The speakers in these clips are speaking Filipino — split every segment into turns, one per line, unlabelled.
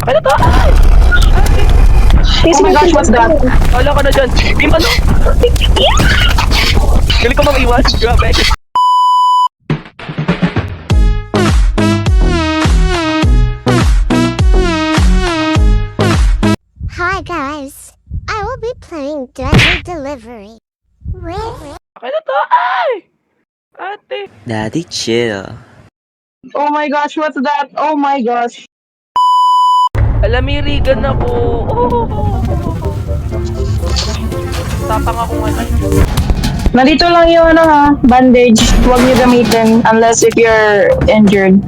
Ano to? Ay!
Oh my gosh, what's that?
Wala ka na dyan. Team ano? Galing ko mag-iwan. Grabe.
Hi guys, I will be playing Deadly Delivery with
Ano to? Ay! Ate.
Daddy, chill.
Oh my gosh, what's that? Oh my gosh.
Alamirigan ako. Tapang ako ngayon.
Nandito lang yung ano ha, bandage. Huwag niyo gamitin unless if you're injured.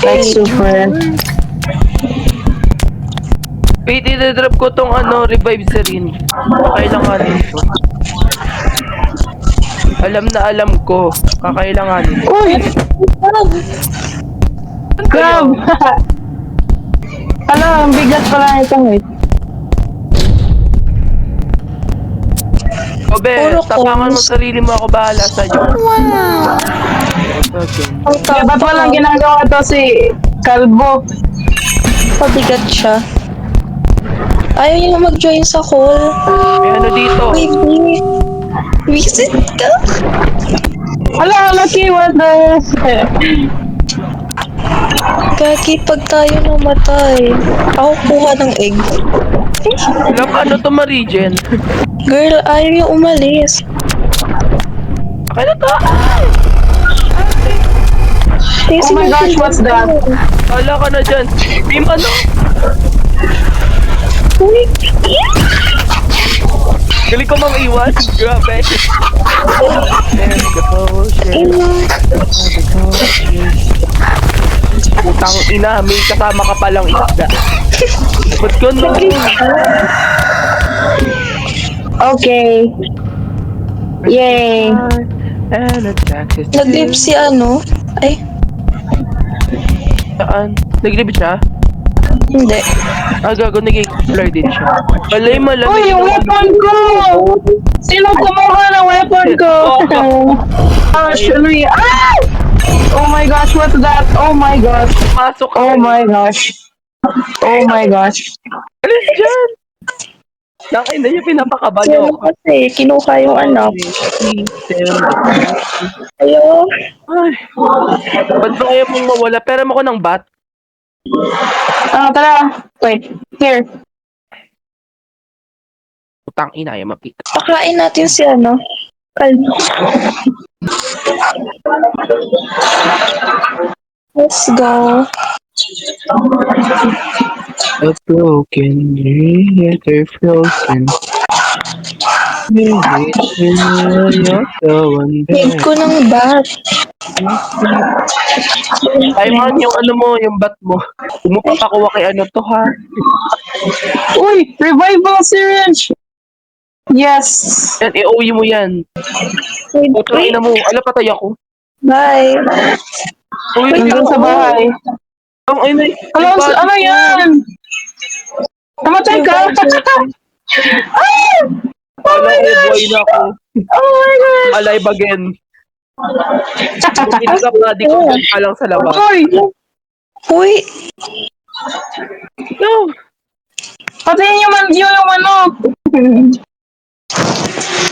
Like super.
Wait, i-drop ko tong revive serin. Kakailanganin ko. Alam na alam ko. Kakailanganin ko.
Uy! Grab! Ang bigat pala itong wait.
Obe, tapangan mo sarili mo, ako bahala sa'yo.
Kaya ba't walang ginagawa to si Kalbo?
Pabigat siya. Ayaw niya mag-join sa call.
May ano dito?
Baby, visit ka.
Hala, lucky, what the...
Gagi, pag tayo namatay, ako kuha ng egg.
Lap, ano to ma-regen?
Girl, ayaw niya umalis.
Ano to? Ay!
Oh my gosh, what's that?
Wala ka na dyan. Team ano?
Uy,
Galing ko mag-iwan. Grabe. Putang ina, may kasama ka palang isda. Ba't ganun?
Okay. Yay.
And attack is
nag-leave si ano? Ay,
saan? Nag-leave siya?
hindi.
Ah, gago, nag-explore din siya. Malay malamig.
Uy, yung weapon ko! Sino kumuha ng weapon ko? Actually, ah! Oh my gosh, what's that? Oh my gosh.
Pasok ka.
Oh my gosh. Oh my gosh.
Alis dyan! Nakin na yung pinapakaba
Kasi
niyo.
ano kasi, kinuha yung anak. Ayo.
Ay, ba't ba kaya mong mawala? Pera mo ko ng bat?
Tara. Wait, here.
Putang ina, yung mapita.
Pakain natin si ano. Kalbo. Let's go.
A broken letter frozen. You're the one
Need ko ng bat.
Ay man, yung ano mo, yung bat mo. Umupapakuha kay ano to ha.
Uy, revival syringe. Yes.
Yan, i-OU mo yan. Putang ina mo, ala patay ako.
Bye.
Uy,
Nandun sa bahay.
Ang ina,
Ano yan? Namatay ka? Ah! Oh
Wala
my
ko,
gosh!
buhay na ako.
Oh my gosh!
Alive again. Pinagap na di ko dyan pa lang sa labas.
Uy!
Uy,
No!
Patayin niyo man yung ano!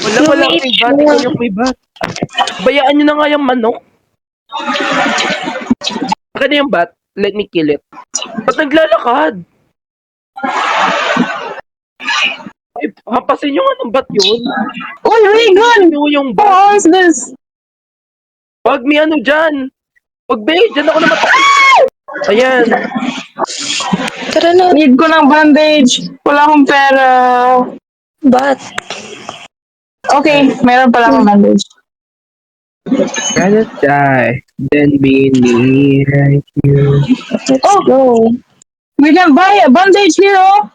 Wala may bat, ikaw yung may bat. Bayaan nyo na nga yung manok. Akin na yung bat, let me kill it. Ba't naglalakad? Ay, hapasin nyo nga ng bat yun.
Uy, Regan!
Nyo yung bat.
How is this?
Wag may ano dyan. Wag be, dyan ako namatay. Ayan.
tara na.
Need ko ng bandage. Wala akong pera.
Bat.
Okay, meron pala akong bandage.
Gotta die. Then be me right here.
Let's
Oh!
go.
We can buy a bandage here, oh!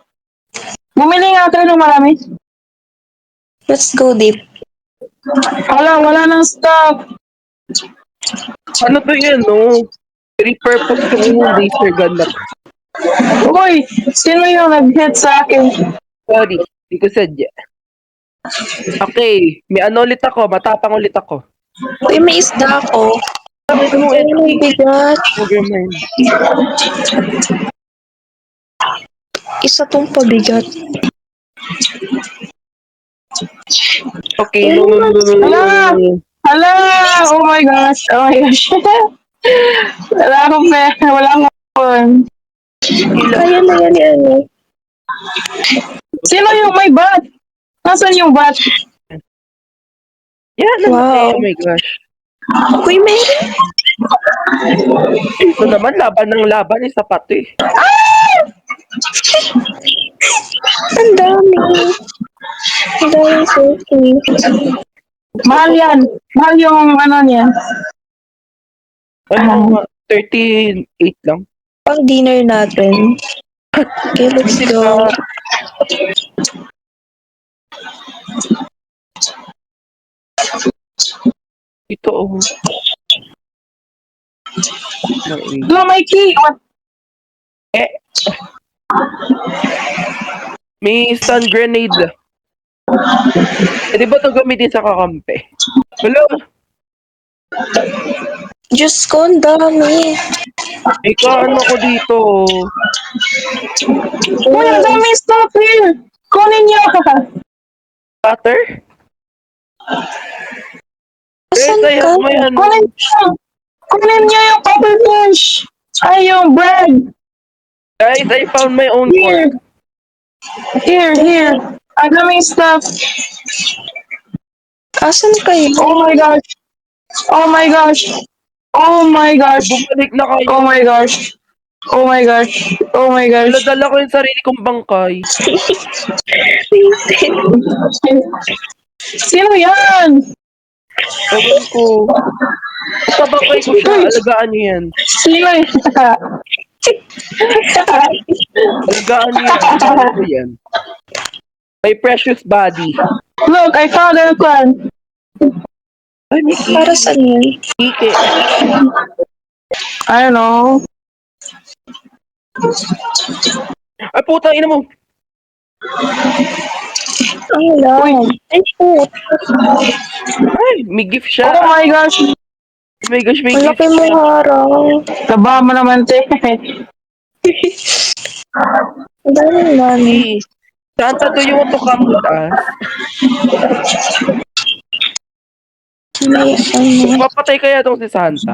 Bumili nga tayo ng marami.
Let's go deep.
Wala nang stock.
Ano to yan, no? Repurpose ko yung laser gun na.
Uy, sino yung nag-hit sa akin?
Sorry, di ko sadya. Okay, may ano ulit ako, matapang ulit ako.
Uy, may isda ako.
Sabi ko nung
Uy, may bigat.
Never mind.
Isa tong pabigat.
Okay, no.
Hala! Oh my gosh! Oh my gosh! Wala akong pera. Wala akong phone.
Kaya na yan yan eh.
Sino yung may bat? Nasaan yung bat?
Yan, namatay.
Wow.
Oh my gosh.
Uy, may...
Ito naman, laban ng laban. Isa pa to eh.
Ang dami. Ang dami cookie.
Mahal yan. Mahal yung ano niya.
Ano nga, 38 lang.
Pang dinner natin. Okay, let's go.
Ito oh.
Hello, Mikey! What?
Eh. May stun grenade. Eh, di ba ito gamitin sa kakampi? Hello?
Diyos ko, ang dami.
Ano ko dito?
Uy, ang dami stuff here! Kunin niyo!
Butter?
Asan
Kaya
ka?
may ano.
Kunin niyo! Kunin niyo yung pepper fish! Ay, yung bread!
Guys, I found my own
Here!
pork.
Here! Ang daming stuff!
Asan kayo?
Oh my gosh! Oh my gosh! Oh my gosh!
Bumalik na kayo.
Oh my gosh! Oh my gosh! Oh my gosh!
Dala ko yung sarili kong bangkay.
Sino yan?
Ewan ko. Sa bangkay ko siya. Alagaan niyo yan.
Sino yan?
Alagaan niyo yan. Alagaan ko yan. My precious body.
Look, I found a plan.
Ay, may
Para saan yun?
kike.
I don't know.
Ay, puta, ina mo.
Ang lang. Ay, po.
Ay, may gift siya.
Oh my gosh!
Oh my gosh, may
Ang
gift
laki mo
siya.
harang.
Taba mo naman, te.
Ang dami namin.
Hey, Santa, do you want to come with us?
May ano.
Papatay kaya tong si Santa?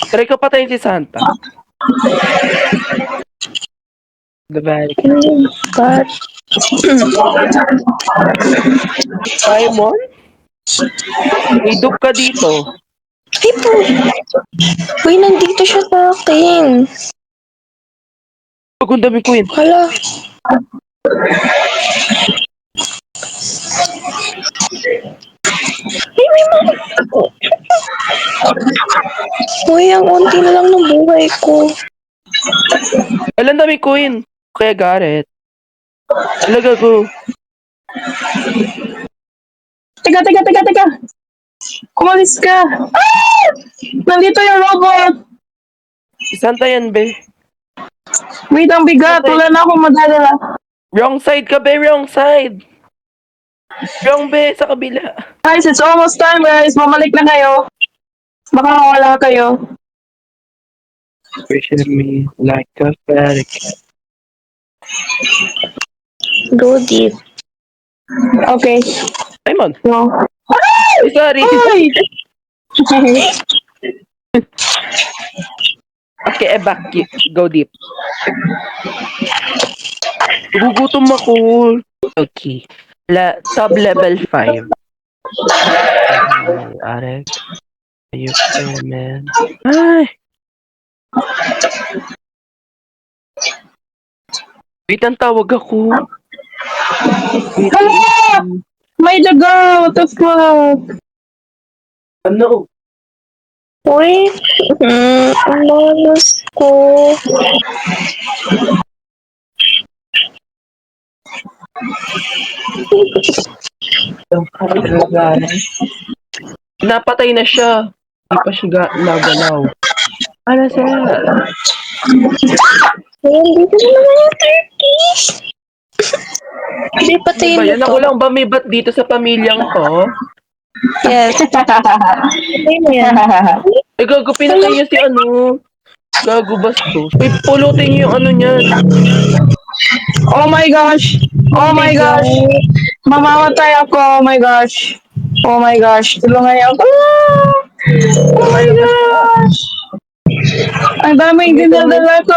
Try ko patayin si Santa. The Vatican.
God.
Simon? May dub ka dito.
Ay po. Uy, nandito siya sa akin.
Pag ang dami ko yun.
Hala. Ay, may mga... Uy, ang unti na lang ng buhay ko.
Alam dami ko yun. Kaya Gareth. Talaga ko.
Teka. Kumalis ka. Ah! Nandito yung robot.
Si Santa yan, be.
Wait, ang bigat. Wala na akong madadala.
Wrong side ka, be. Wrong side. Wrong, be. Sa kabila.
Guys, it's almost time, guys. Bumalik na kayo. Baka mawala kayo.
Push me like a fairy.
Go deep.
Okay.
Simon.
No.
Ay, sorry.
Ay!
Okay, evacuate. Go deep. Gugutom ako. Okay. Sub level 5. Arek. Ayun, man. Ay! Wait, ang tawag ako. Wait.
Hala! May daga! What the fuck?
Ano?
Uy. Ang malas ko.
Napatay na siya. Hindi pa siya nagalaw. Ano siya?
Ayan, dito na naman yung Turkish. Hindi
Ano
patayin
ba
mo
yan?
to.
Ako lang ba may bat dito sa pamilyang to?
Yes. Patayin mo yan.
gago, pinatay niya si ano. Gago bastos. Uy, pulutin niyo yung ano niyan.
Oh my gosh! Oh my gosh! Mamamatay ako! Oh my gosh! Oh my gosh! Tulungan niyo ako! Oh my gosh! Ang daming
Gamitin mo,
dinadala ko!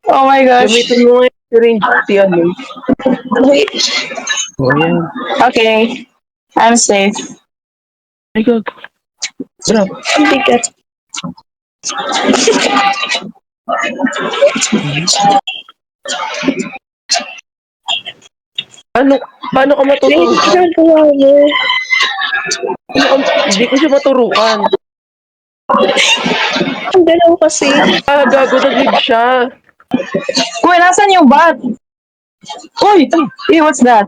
Oh my gosh!
gamitin mo nga yung range si ano.
Wait.
Oh, yan.
Okay. I'm safe.
Ay, gago. Drop.
Ang bigat.
Paano ka
Wait,
matuturukan?
ginagawa mo.
Hindi ko siya maturukan.
Ang galaw kasi.
Ah, gago, nag-live siya.
Uy, nasan yung bat? Uy! Hey, what's that?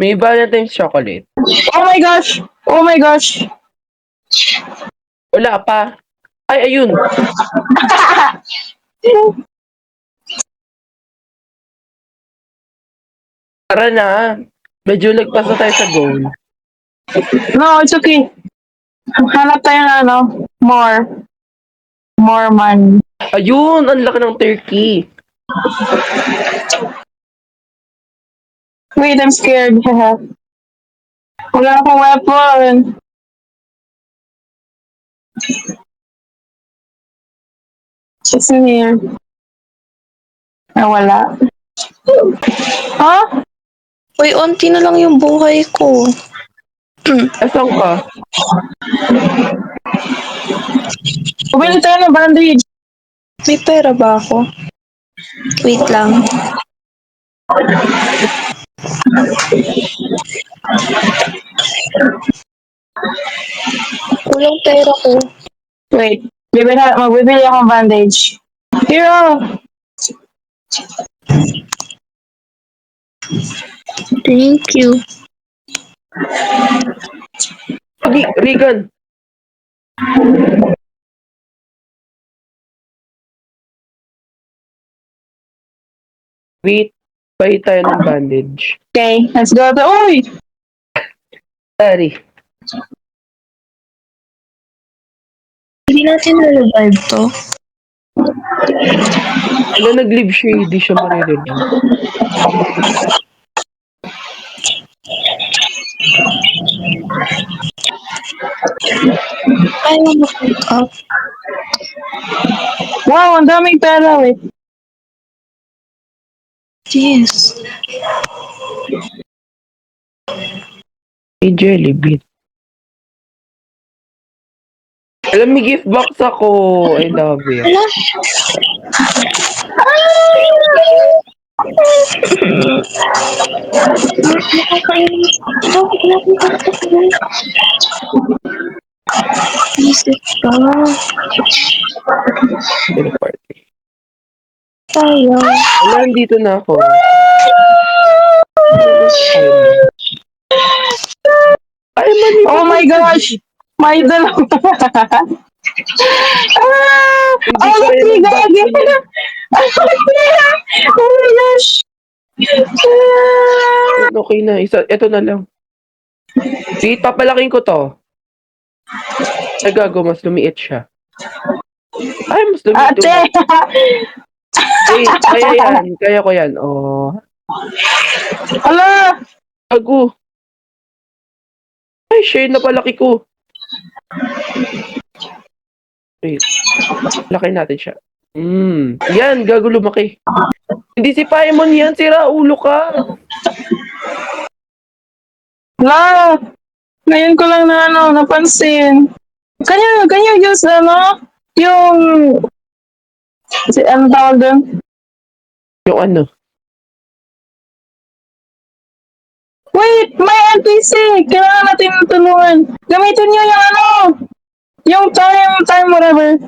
May Valentine's chocolate.
Oh my gosh! Oh my gosh!
Wala pa. Ay, ayun. Tara na. Medyo lagpas na tayo sa goal.
No, it's okay. Hanap tayo ng ano, more. More money.
Ayun, ang laki ng turkey.
Wait, I'm scared. Wala akong weapon. It's in here. Ah, wala. Huh?
Uy, onti na lang yung buhay ko.
Asan ka?
Bumili tayo ng bandage.
May pera ba ako? Wait lang. Kulang pera ko.
Wait. Magbibili akong bandage. Hero!
Thank you.
Sige, Regan. Wait. Pay tayo ng bandage.
Okay, let's go. Uy!
Sorry.
Hindi natin na-revive to.
Wala nag-live siya, hindi siya marirevive.
Ayaw mo pick up.
Wow, ang daming pera. Wait.
Yes.
Hey, Jelly Bean. Alam, may gift box ako. I love it.
Wala. Nakakainis. Bakit natin tatakbo? Isip ka.
Dinner party.
Tayo.
Wala, nandito na ako. Ay, mali.
Oh my gosh! May dalawa.
Hindi
Oh,
ko
look,
rin
me,
ang
gagi.
back-
Oh my gosh!
Okay na. Ito na lang. Wait, papalaking ko to. Ay, gago, mas lumiit siya. Ay, mas lumiit.
Ate!
Wait, kaya yan. Kaya ko yan. Oh.
Hala!
Gago. Ay, share na palaki ko. Wait. Laki natin siya. Yan, gago lumaki. Hindi si Paimon yan. Sira ulo ka.
Hala! Ngayon ko lang na napansin. Can you use yung ano tawag doon?
Yung ano?
Wait! May NPC! Kailangan natin tulungan. Gamitin niyo yung yung time whatever.